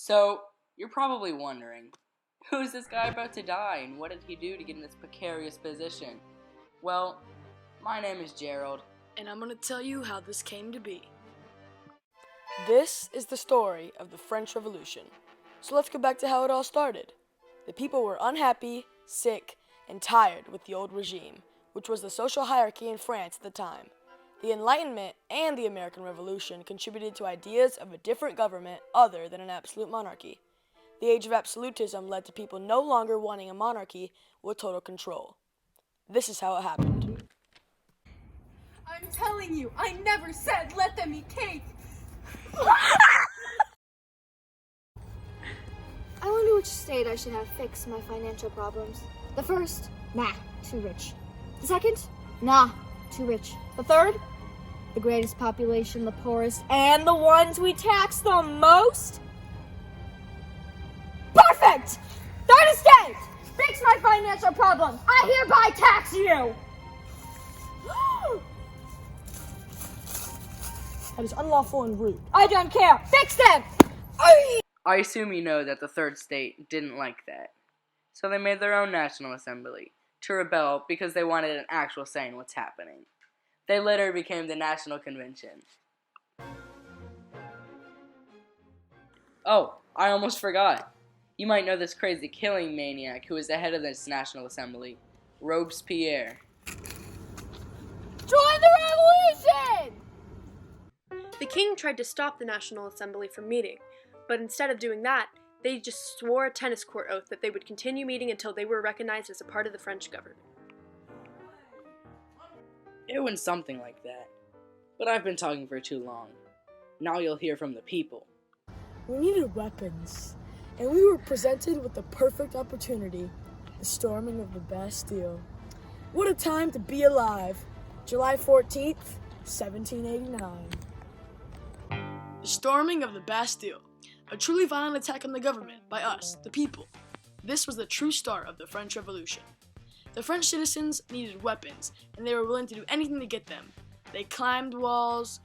So, you're probably wondering, who is this guy about to die and what did he do to get in this precarious position? Well, my name is Gerald. And I'm going to tell you how this came to be. This is the story of the French Revolution. So let's go back to how it all started. The people were unhappy, sick, and tired with the old regime, which was the social hierarchy in France at the time. The Enlightenment and the American Revolution contributed to ideas of a different government other than an absolute monarchy. The age of absolutism led to people no longer wanting a monarchy with total control. This is how it happened. I'm telling you, I never said let them eat cake! I wonder which state I should have fix my financial problems. The first, nah, too rich. The second, nah, too rich. The third, the greatest population, the poorest, and the ones we tax the most? Perfect! Third estate! Fix my financial problems! I hereby tax you! That is unlawful and rude. I don't care! Fix them! I assume you know that the third state didn't like that. So they made their own National Assembly to rebel because they wanted an actual say in what's happening. They later became the National Convention. Oh, I almost forgot. You might know this crazy killing maniac who was the head of this National Assembly, Robespierre. Join the revolution! The king tried to stop the National Assembly from meeting, but instead of doing that, they just swore a tennis court oath that they would continue meeting until they were recognized as a part of the French government. It went something like that. But I've been talking for too long. Now you'll hear from the people. We needed weapons, and we were presented with the perfect opportunity, the storming of the Bastille. What a time to be alive! July 14th, 1789. The storming of the Bastille, a truly violent attack on the government by us, the people. This was the true start of the French Revolution. The French citizens needed weapons, and they were willing to do anything to get them. They climbed walls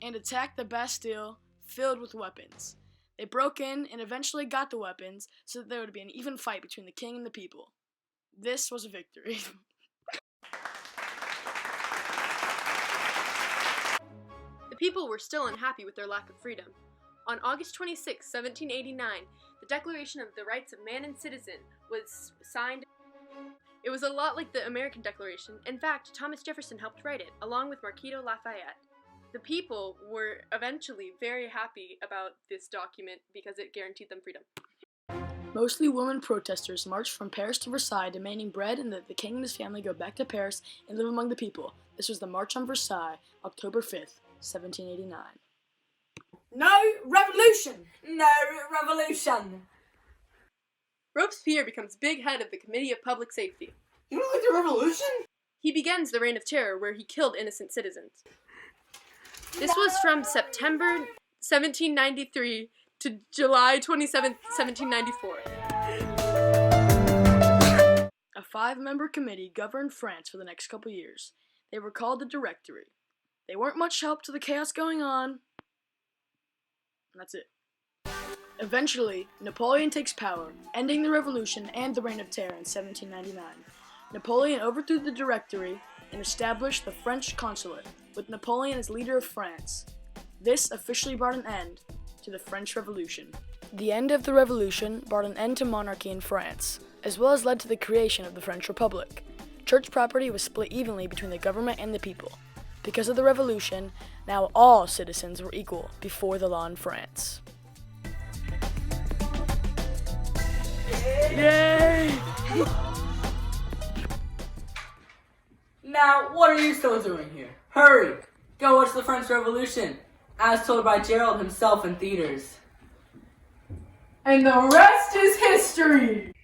and attacked the Bastille filled with weapons. They broke in and eventually got the weapons so that there would be an even fight between the king and the people. This was a victory. The people were still unhappy with their lack of freedom. On August 26, 1789, the Declaration of the Rights of Man and Citizen was signed. It was a lot like the American Declaration. In fact, Thomas Jefferson helped write it, along with Marquis de Lafayette. The people were eventually very happy about this document because it guaranteed them freedom. Mostly women protesters marched from Paris to Versailles demanding bread and that the king and his family go back to Paris and live among the people. This was the March on Versailles, October 5th, 1789. No revolution! No revolution! Robespierre becomes big head of the Committee of Public Safety. You don't like the revolution? He begins the Reign of Terror, where he killed innocent citizens. This was from September 1793 to July 27, 1794. A 5-member committee governed France for the next couple years. They were called the Directory. They weren't much help to the chaos going on. And that's it. Eventually, Napoleon takes power, ending the revolution and the Reign of Terror in 1799. Napoleon overthrew the Directory and established the French consulate, with Napoleon as leader of France. This officially brought an end to the French Revolution. The end of the revolution brought an end to monarchy in France, as well as led to the creation of the French Republic. Church property was split evenly between the government and the people. Because of the revolution, now all citizens were equal before the law in France. Yay! Now, what are you still doing here? Hurry! Go watch the French Revolution, as told by Gerald himself in theaters. And the rest is history!